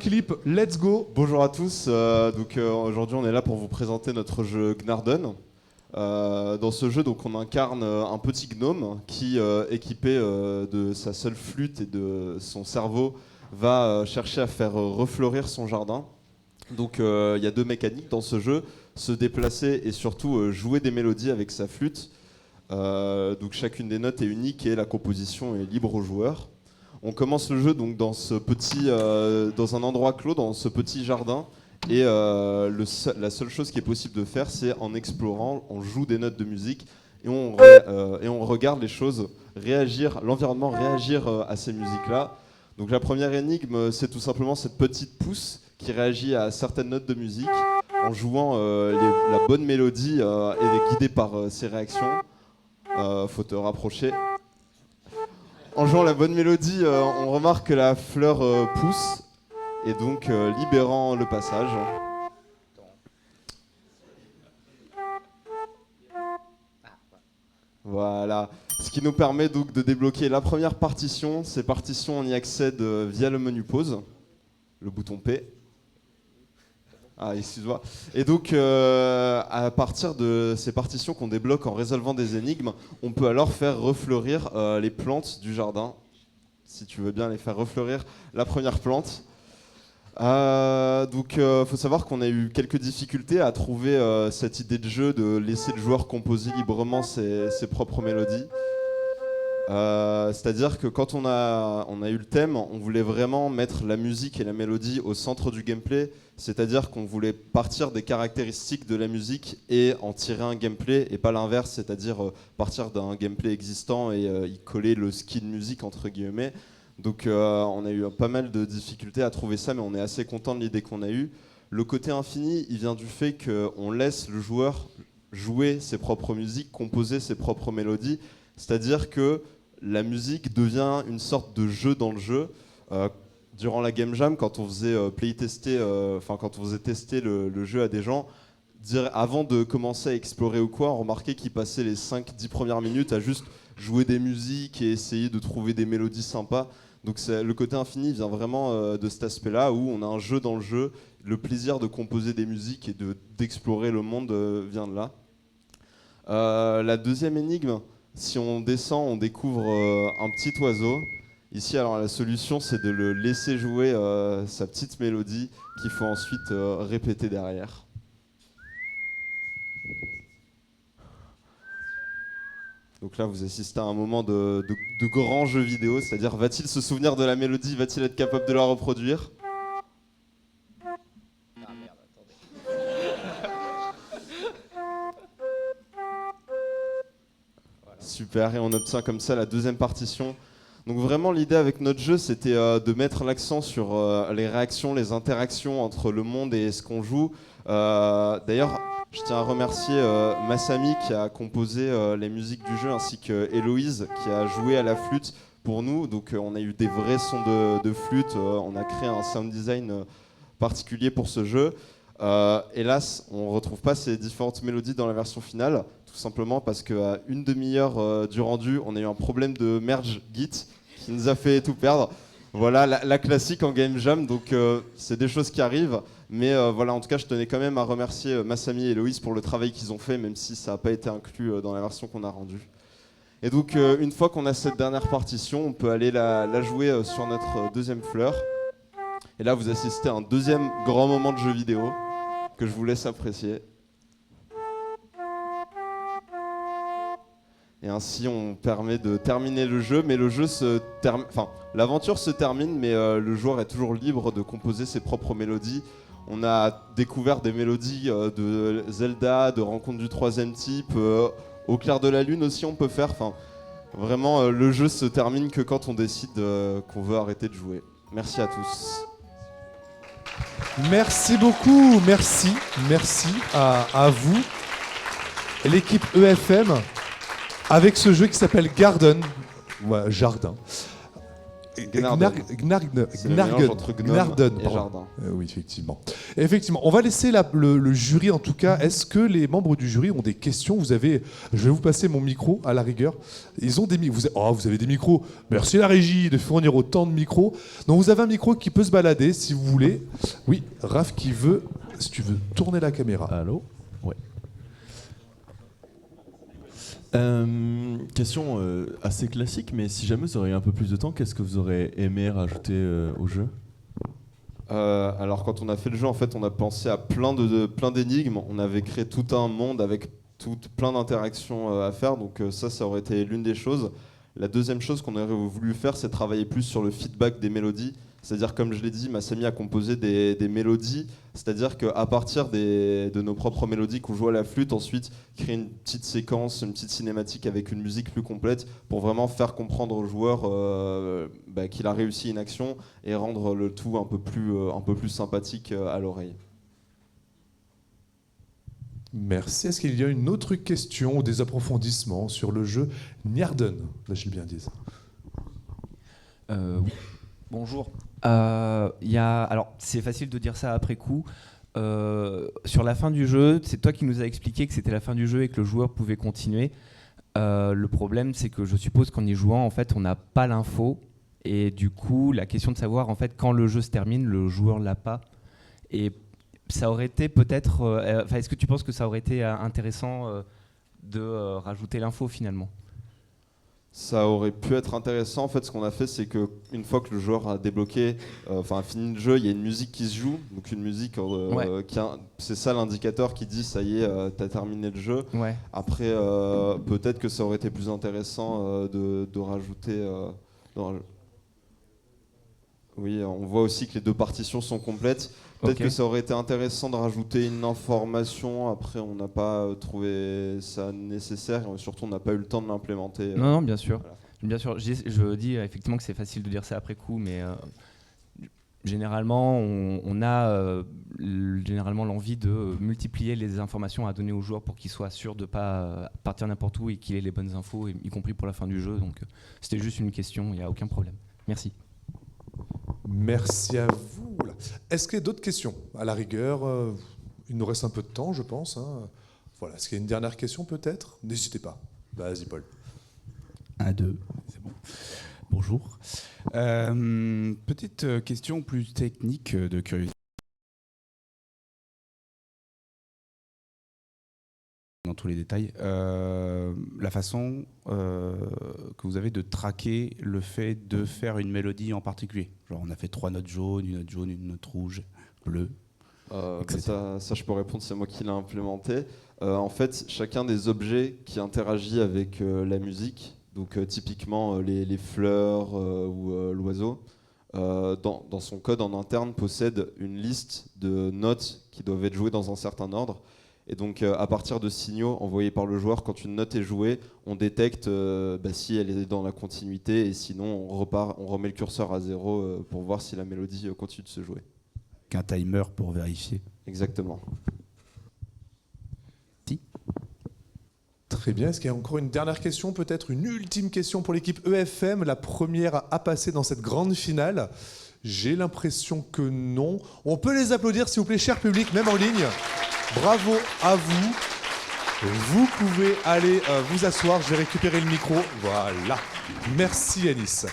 clip, let's go. Bonjour à tous, aujourd'hui on est là pour vous présenter notre jeu Gnarden. Dans ce jeu donc, on incarne un petit gnome qui, équipé de sa seule flûte et de son cerveau, va chercher à faire refleurir son jardin. Donc il y a deux mécaniques dans ce jeu, se déplacer et surtout jouer des mélodies avec sa flûte. Donc chacune des notes est unique et la composition est libre aux joueurs. On commence le jeu donc dans un endroit clos, dans ce petit jardin, et la seule chose qui est possible de faire, c'est en explorant, on joue des notes de musique et on regarde les choses réagir, l'environnement réagir à ces musiques-là. Donc la première énigme, c'est tout simplement cette petite pousse qui réagit à certaines notes de musique en jouant la bonne mélodie et guidée par ses réactions. Faut te rapprocher. En jouant la bonne mélodie, on remarque que la fleur pousse, et donc libérant le passage. Voilà. Ce qui nous permet donc de débloquer la première partition. Ces partitions, on y accède via le menu pause, le bouton P. Ah, excuse-moi. Et donc, à partir de ces partitions qu'on débloque en résolvant des énigmes, on peut alors faire refleurir les plantes du jardin. Si tu veux bien les faire refleurir, la première plante. Faut savoir qu'on a eu quelques difficultés à trouver cette idée de jeu de laisser le joueur composer librement ses propres mélodies. C'est-à-dire que quand on a eu le thème, on voulait vraiment mettre la musique et la mélodie au centre du gameplay, c'est-à-dire qu'on voulait partir des caractéristiques de la musique et en tirer un gameplay, et pas l'inverse, c'est-à-dire partir d'un gameplay existant et y coller le skin musique entre guillemets. Donc on a eu pas mal de difficultés à trouver ça, mais on est assez content de l'idée qu'on a eue. Le côté infini, il vient du fait qu'on laisse le joueur jouer ses propres musiques, composer ses propres mélodies, c'est-à-dire que la musique devient une sorte de jeu dans le jeu. Durant la Game Jam, quand on faisait quand on faisait tester le jeu à des gens, avant de commencer à explorer ou quoi, on remarquait qu'ils passaient les 5-10 premières minutes à juste jouer des musiques et essayer de trouver des mélodies sympas. Donc le côté infini vient vraiment de cet aspect-là, où on a un jeu dans le jeu. Le plaisir de composer des musiques et d'explorer le monde vient de là. La deuxième énigme, si on descend, on découvre un petit oiseau. Ici, alors la solution, c'est de le laisser jouer sa petite mélodie qu'il faut ensuite répéter derrière. Donc là, vous assistez à un moment de grand jeu vidéo, c'est-à-dire va-t-il se souvenir de la mélodie, va-t-il être capable de la reproduire ? Ah merde, attendez. Super, et on obtient comme ça la deuxième partition. Donc vraiment l'idée avec notre jeu, c'était de mettre l'accent sur les réactions, les interactions entre le monde et ce qu'on joue. D'ailleurs, je tiens à remercier Masami qui a composé les musiques du jeu, ainsi que Héloïse qui a joué à la flûte pour nous. Donc on a eu des vrais sons de flûte, on a créé un sound design particulier pour ce jeu. Hélas, on ne retrouve pas ces différentes mélodies dans la version finale, tout simplement parce qu'à une demi-heure du rendu, on a eu un problème de merge Git qui nous a fait tout perdre. Voilà, la classique en Game Jam, donc c'est des choses qui arrivent. Mais voilà, en tout cas, je tenais quand même à remercier Masami et Héloïse pour le travail qu'ils ont fait, même si ça n'a pas été inclus dans la version qu'on a rendue. Et donc, une fois qu'on a cette dernière partition, on peut aller la jouer sur notre deuxième fleur. Et là, vous assistez à un deuxième grand moment de jeu vidéo que je vous laisse apprécier. Et ainsi, on permet de terminer le jeu, mais le jeu l'aventure se termine, mais le joueur est toujours libre de composer ses propres mélodies. On a découvert des mélodies de Zelda, de Rencontre du troisième type, Au clair de la lune aussi on peut faire. Enfin, vraiment, le jeu se termine que quand on décide qu'on veut arrêter de jouer. Merci à tous. Merci beaucoup, merci à vous, l'équipe EFM, avec ce jeu qui s'appelle Garden, ouais, jardin. Gnarden. C'est le mélange entre gnome Gnarden, et pardon. jardin. Oui, effectivement. Effectivement. On va laisser le jury, en tout cas. Est-ce que les membres du jury ont des questions? Je vais vous passer mon micro, à la rigueur. Ils ont des micros. Vous avez des micros. Merci la régie de fournir autant de micros. Donc vous avez un micro qui peut se balader, si vous voulez. Oui, Raph qui veut, si tu veux tourner la caméra. Allô? Ouais. Question assez classique, mais si jamais vous auriez un peu plus de temps, qu'est-ce que vous aurez aimé rajouter au jeu? Alors quand on a fait le jeu, en fait, on a pensé à plein d'énigmes. On avait créé tout un monde avec plein d'interactions à faire. Donc ça aurait été l'une des choses. La deuxième chose qu'on aurait voulu faire, c'est travailler plus sur le feedback des mélodies. C'est-à-dire, comme je l'ai dit, Massami a composé des mélodies. C'est-à-dire qu'à partir de nos propres mélodies qu'on joue à la flûte, ensuite créer une petite séquence, une petite cinématique avec une musique plus complète pour vraiment faire comprendre au joueur qu'il a réussi une action et rendre le tout un peu plus sympathique à l'oreille. Merci. Est-ce qu'il y a une autre question ou des approfondissements sur le jeu Gnarden? Là, j'ai bien dit ça. Oui. Bonjour. Alors, c'est facile de dire ça après coup. Sur la fin du jeu, c'est toi qui nous as expliqué que c'était la fin du jeu et que le joueur pouvait continuer. Le problème, c'est que je suppose qu'en y jouant, en fait, on n'a pas l'info. Et du coup, la question de savoir, en fait, quand le jeu se termine, le joueur l'a pas. Et ça aurait été peut-être... est-ce que tu penses que ça aurait été intéressant de rajouter l'info finalement? Ça aurait pu être intéressant. En fait, ce qu'on a fait, c'est qu'une fois que le joueur a débloqué, a fini le jeu, il y a une musique qui se joue. Donc une musique, c'est ça l'indicateur qui dit ça y est, t'as terminé le jeu. Ouais. Après, peut-être que ça aurait été plus intéressant de rajouter. Oui, on voit aussi que les deux partitions sont complètes. Peut-être que ça aurait été intéressant de rajouter une information. Après, on n'a pas trouvé ça nécessaire. Et surtout, on n'a pas eu le temps de l'implémenter. Non, bien sûr. Voilà. Bien sûr. Je dis effectivement que c'est facile de dire ça après coup, mais généralement, on a généralement l'envie de multiplier les informations à donner aux joueurs pour qu'ils soient sûrs de ne pas partir n'importe où et qu'il ait les bonnes infos, y compris pour la fin du jeu. Donc, c'était juste une question, il n'y a aucun problème. Merci. Merci à vous. Est-ce qu'il y a d'autres questions? À la rigueur, il nous reste un peu de temps, je pense. Voilà. Est-ce qu'il y a une dernière question, peut-être? N'hésitez pas. Vas-y, Paul. 1, 2, c'est bon. Bonjour. Petite question plus technique de curiosité. Dans tous les détails, la façon que vous avez de traquer le fait de faire une mélodie en particulier. Genre on a fait 3 notes jaunes, une note rouge, bleue. Ça, je peux répondre, c'est moi qui l'ai implémenté. En fait, chacun des objets qui interagit avec la musique, donc typiquement les fleurs ou l'oiseau, dans son code en interne possède une liste de notes qui doivent être jouées dans un certain ordre. Et donc, à partir de signaux envoyés par le joueur, quand une note est jouée, on détecte si elle est dans la continuité, et sinon on remet le curseur à 0 pour voir si la mélodie continue de se jouer. Qu'un timer pour vérifier. Exactement. Si. Très bien. Est-ce qu'il y a encore une dernière question, peut-être une ultime question pour l'équipe EFM, la première à passer dans cette grande finale? J'ai l'impression que non. On peut les applaudir, s'il vous plaît, cher public, même en ligne. Bravo à vous. Vous pouvez aller vous asseoir. Je vais récupérer le micro. Voilà. Merci, Anis.